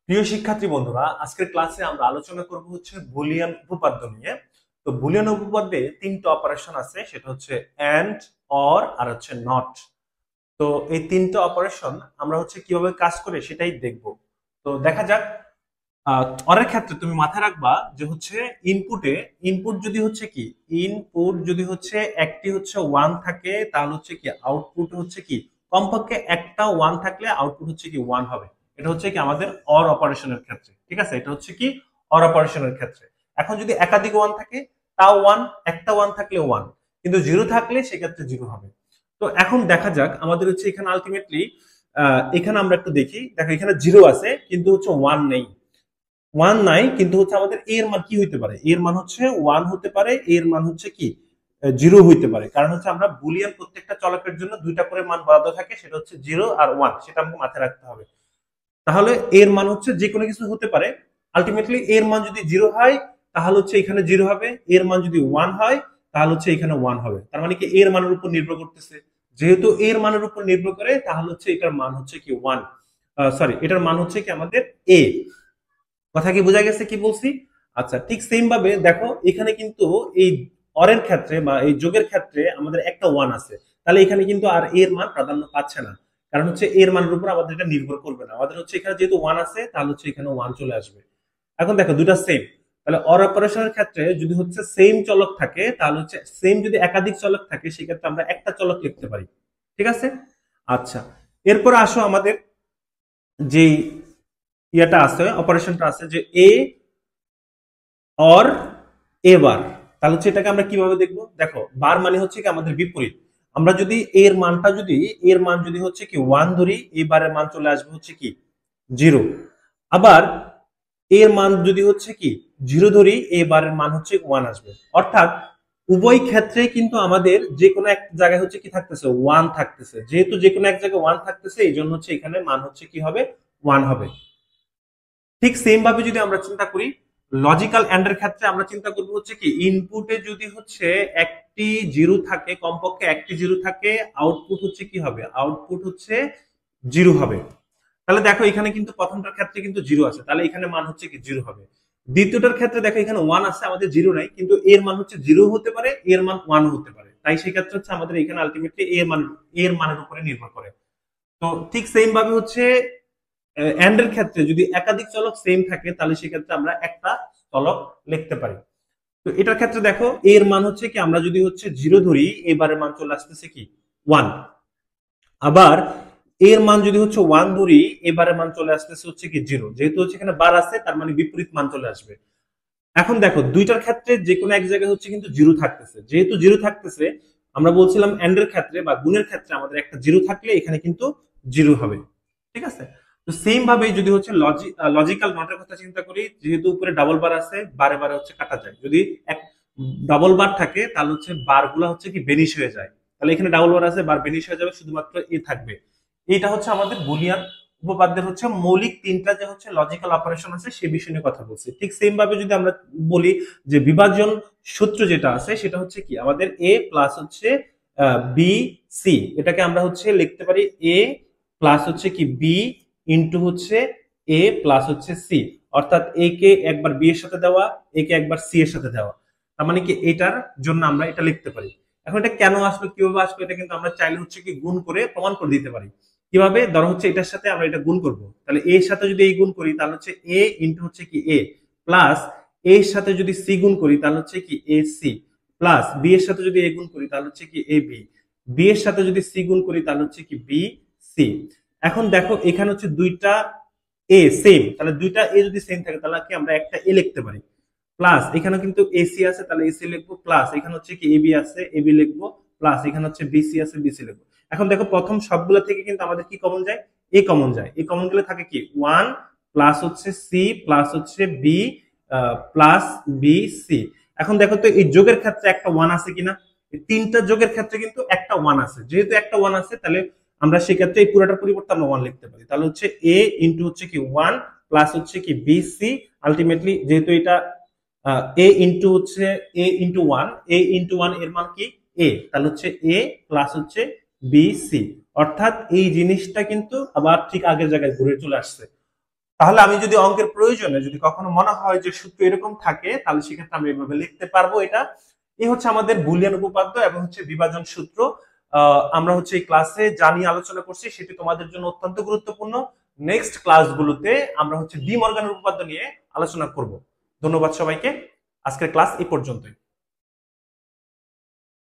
প্রিয় শিক্ষার্থী বন্ধুরা, আজকের ক্লাসে আমরা আলোচনা করব হচ্ছে বুলিয়ান উপপাদ্য নিয়ে। তো বুলিয়ান উপপাদ্যে তিনটা অপারেশন আছে, সেটা হচ্ছে এন্ড, অর আর হচ্ছে নট। তো এই তিনটা অপারেশন আমরা হচ্ছে কিভাবে কাজ করে সেটাই দেখব। তো দেখা যাক। অরের ক্ষেত্রে তুমি মাথায় রাখবা যে হচ্ছে ইনপুট যদি হচ্ছে কি, ইনপুট যদি হচ্ছে একটি হচ্ছে ওয়ান থাকে, তাহলে হচ্ছে কি আউটপুট হচ্ছে কি কমপক্ষে একটা ওয়ান থাকলে আউটপুট হচ্ছে কি ওয়ান হবে। এটা হচ্ছে কি আমাদের অর অপারেশনের ক্ষেত্রে, ঠিক আছে? এটা হচ্ছে কি অর অপারেশনের ক্ষেত্রে। এখন যদি একাধিক ওয়ান থাকে তাও ওয়ান, একটা ওয়ান থাকলে ওয়ান, কিন্তু জিরো থাকলে সেক্ষেত্রে জিরো হবে। তো এখন দেখা যাক আমাদের হচ্ছে এখানে আলটিমেটলি এখানে আমরা একটু দেখি। দেখো এখানে জিরো আছে কিন্তু হচ্ছে ওয়ান নেই। ওয়ান নাই কিন্তু হচ্ছে আমাদের এর মান কি হইতে পারে? এর মান হচ্ছে ওয়ান হতে পারে, এর মান হচ্ছে কি জিরো হইতে পারে। কারণ হচ্ছে আমরা বুলিয়ান প্রত্যেকটা চলকের জন্য দুইটা করে মান বরাদ্দ থাকে, সেটা হচ্ছে জিরো আর ওয়ান, সেটা আমাকে মাথায় রাখতে হবে। তাহলে এর মান হচ্ছে যে কোনো কিছু হতে পারে। আলটিমেটলি এর মান যদি জিরো হয় তাহলে হচ্ছে এখানে জিরো হবে, এর মান যদি ওয়ান হয় তাহলে হচ্ছে এখানে ওয়ান হবে। তার মানে কি এর মানের উপর নির্ভর করতেছে। যেহেতু এর মানের উপর নির্ভর করে তাহলে হচ্ছে এটার মান হচ্ছে কি ওয়ান, সরি এটার মান হচ্ছে কি আমাদের এ। কথা কি বোঝা গেছে কি বলছি? আচ্ছা, ঠিক সেম ভাবে দেখো এখানে কিন্তু এই অরের ক্ষেত্রে বা এই যোগের ক্ষেত্রে আমাদের একটা ওয়ান আছে, তাহলে এখানে কিন্তু আর এর মান প্রাধান্য পাচ্ছে না। কারণ হচ্ছে এর মানের উপর আমাদের এটা নির্ভর করবে না, আমাদের হচ্ছে এখানে যেহেতু ওয়ান আছে তাহলে হচ্ছে এখানে ওয়ান চলে আসবে। এখন দেখো দুটা সেম, তাহলে অর অপারেশনের ক্ষেত্রে যদি হচ্ছে সেম চলক থাকে তাহলে হচ্ছে সেম, যদি একাধিক চলক থাকে সেক্ষেত্রে আমরা একটা চলক লিখতে পারি। ঠিক আছে? আচ্ছা, এরপর আসো আমাদের যে ইয়েটা আছে, অপারেশনটা আছে যে এ অর এ বার। তাহলে হচ্ছে এটাকে আমরা কিভাবে দেখবো? দেখো বার মানে হচ্ছে কি আমাদের বিপরীত। আমরা যদি এর মানটা যদি এর মান যদি হচ্ছে কি ওয়ান ধরি, এই বারের মান চলে আসবে হচ্ছে কি জিরো। আবার এর মান যদি হচ্ছে কি জিরো ধরি, এই বারের মান হচ্ছে ওয়ান আসবে। অর্থাৎ উভয় ক্ষেত্রে কিন্তু আমাদের যে কোনো এক জায়গায় হচ্ছে কি থাকতেছে ওয়ান থাকতেছে। যেহেতু যে কোনো এক জায়গায় ওয়ান থাকতেছে এই জন্য হচ্ছে এখানে মান হচ্ছে কি হবে ওয়ান হবে। ঠিক সেম ভাবে যদি আমরা চিন্তা করি লজিক্যাল এন্ড এর ক্ষেত্রে, আমরা চিন্তা করবো হচ্ছে কি ইনপুটে যদি হচ্ছে একটি জিরো থাকে, কমপক্ষে একটি জিরো থাকে, আউটপুট হচ্ছে কি হবে? আউটপুট হচ্ছে জিরো হবে। তাহলে দেখো এখানে কিন্তু প্রথমটার ক্ষেত্রে কিন্তু জিরো আছে, তাহলে এখানে মান হচ্ছে কি জিরো হবে। দ্বিতীয়টার ক্ষেত্রে দেখো এখানে ওয়ান আছে, আমাদের জিরো নাই, কিন্তু এর মান হচ্ছে জিরো হতে পারে, এর মান ওয়ান হতে পারে। তাই সেই ক্ষেত্রে হচ্ছে আমাদের এখানে আলটিমেটলি এর মানের উপরে নির্ভর করে। তো ঠিক সেম ভাবে হচ্ছে এন্ড এর ক্ষেত্রে যদি একাধিক চলক সেম থাকে তাহলে সেক্ষেত্রে আমরা একটা চলক লিখতে পারি। তো এটার ক্ষেত্রে দেখো এর মান হচ্ছে কি আমরা যদি হচ্ছে জিরো ধরি, এবারের মান চলে আসতেছে কি ওয়ান। আবার এর মান যদি হচ্ছে ওয়ান ধরি, এবারের মান চলে আসতেছে হচ্ছে কি জিরো। যেহেতু হচ্ছে এখানে বার আছে তার মানে বিপরীত মান চলে আসবে। এখন দেখো দুইটার ক্ষেত্রে যে কোনো এক জায়গায় হচ্ছে কিন্তু জিরো থাকতেছে। যেহেতু জিরো থাকতেছে, আমরা বলছিলাম এন্ড এর ক্ষেত্রে বা গুণের ক্ষেত্রে আমাদের একটা জিরো থাকলে এখানে কিন্তু জিরো হবে। ঠিক আছে? তো সেম ভাবে যদি হচ্ছে লজিক্যাল নটের কথা চিন্তা করি, যেহেতু উপরে ডাবল বার আছে, বারে বারে হচ্ছে কাটা যায়। যদি এক ডাবল বার থাকে তাহলে হচ্ছে বার গুলা হচ্ছে কি বেনিশ হয়ে যায়। তাহলে এখানে ডাবল বার আছে, বার বেনিশ হয়ে যাবে, শুধুমাত্র এ থাকবে। এইটা হচ্ছে আমাদের বুলিয়ান উপপাদ্যের হচ্ছে মৌলিক তিনটা যে হচ্ছে লজিক্যাল অপারেশন আছে সে বিষয় নিয়ে কথা বলছি। ঠিক সেম ভাবে যদি আমরা বলি যে বিভাজন সূত্র যেটা আছে সেটা হচ্ছে কি আমাদের এ প্লাস হচ্ছে বি সি, এটাকে আমরা হচ্ছে লিখতে পারি এ প্লাস হচ্ছে কি বি ইন্টু হচ্ছে এ প্লাস হচ্ছে সি। অর্থাৎ এ কে একবার বি এর সাথে দেওয়া, এ কে একবার সি এর সাথে দেওয়া। তার মানে কি এটার জন্য আমরা এটা লিখতে পারি। এখন এটা কেন আসলো, কিভাবে আসলো, এটা কিন্তু আমরা চাইলে হচ্ছে কি গুণ করে প্রমাণ করে দিতে পারি। কিভাবে? ধরো হচ্ছে এটার সাথে আমরা এটা গুণ করব, তাহলে এর সাথে যদি এই গুণ করি তাহলে হচ্ছে এ ইন্টু হচ্ছে কি এ প্লাস এর সাথে যদি সি গুণ করি তাহলে হচ্ছে কি এ সি প্লাস বি এর সাথে যদি এ গুণ করি তাহলে হচ্ছে কি এ বি, বি এর সাথে যদি সি গুণ করি তাহলে হচ্ছে কি বি সি। এখন দেখো এখানে হচ্ছে দুইটা এ সেম, তাহলে দুইটা এ যদি সেম থাকে তাহলে কি আমরা একটা এ লিখতে পারি। প্লাস এখানে কিন্তু এসি আছে তাহলে এসি লিখবো, প্লাস এখানে হচ্ছে কি এবি আছে এবি লিখবো, প্লাস এখানে হচ্ছে বিসি আছে বিসি লিখবো। এখন দেখো প্রথম সবগুলা থেকে কিন্তু আমাদের কি কমন যায়? এ কমন যায়। এ কমন গেলে থাকে কি ওয়ান প্লাস হচ্ছে সি প্লাস হচ্ছে বি প্লাস বি সি। এখন দেখো তো এই যোগের ক্ষেত্রে একটা ওয়ান আছে কিনা? এই তিনটা যোগের ক্ষেত্রে কিন্তু একটা ওয়ান আছে। যেহেতু একটা ওয়ান আছে তাহলে আমরা সেক্ষেত্রে এই পুরোটার পরিবর্তে আমরা ওয়ান লিখতে পারি। তাহলে হচ্ছে এ ইন্টু হচ্ছে কি ওয়ান প্লাস হচ্ছে কি বি সি। আলটিমেটলি যেহেতু এটা এ ইন্টু হচ্ছে এ ইন্টু ওয়ান, এ ইন্টু ওয়ান এর মান কি এ, তাহলে হচ্ছে এ প্লাস হচ্ছে বি সি। অর্থাৎ এই জিনিসটা কিন্তু আবার ঠিক আগের জায়গায় ঘুরে চলে আসছে। তাহলে আমি যদি অঙ্কের প্রয়োজনে যদি কখনো মনে হয় যে সূত্র এরকম থাকে, তাহলে সেক্ষেত্রে আমি এভাবে লিখতে পারবো। এটা এই হচ্ছে আমাদের বুলিয়ান উপপাদ্য এবং হচ্ছে বিভাজন সূত্র। আমরা হচ্ছে এই ক্লাসে যা নিয়ে আলোচনা করছি সেটি তোমাদের জন্য অত্যন্ত গুরুত্বপূর্ণ। নেক্সট ক্লাসগুলোতে আমরা হচ্ছে ডি মর্গানের উপপাদ্য নিয়ে আলোচনা করব। ধন্যবাদ সবাইকে। আজকের ক্লাস এই পর্যন্তই।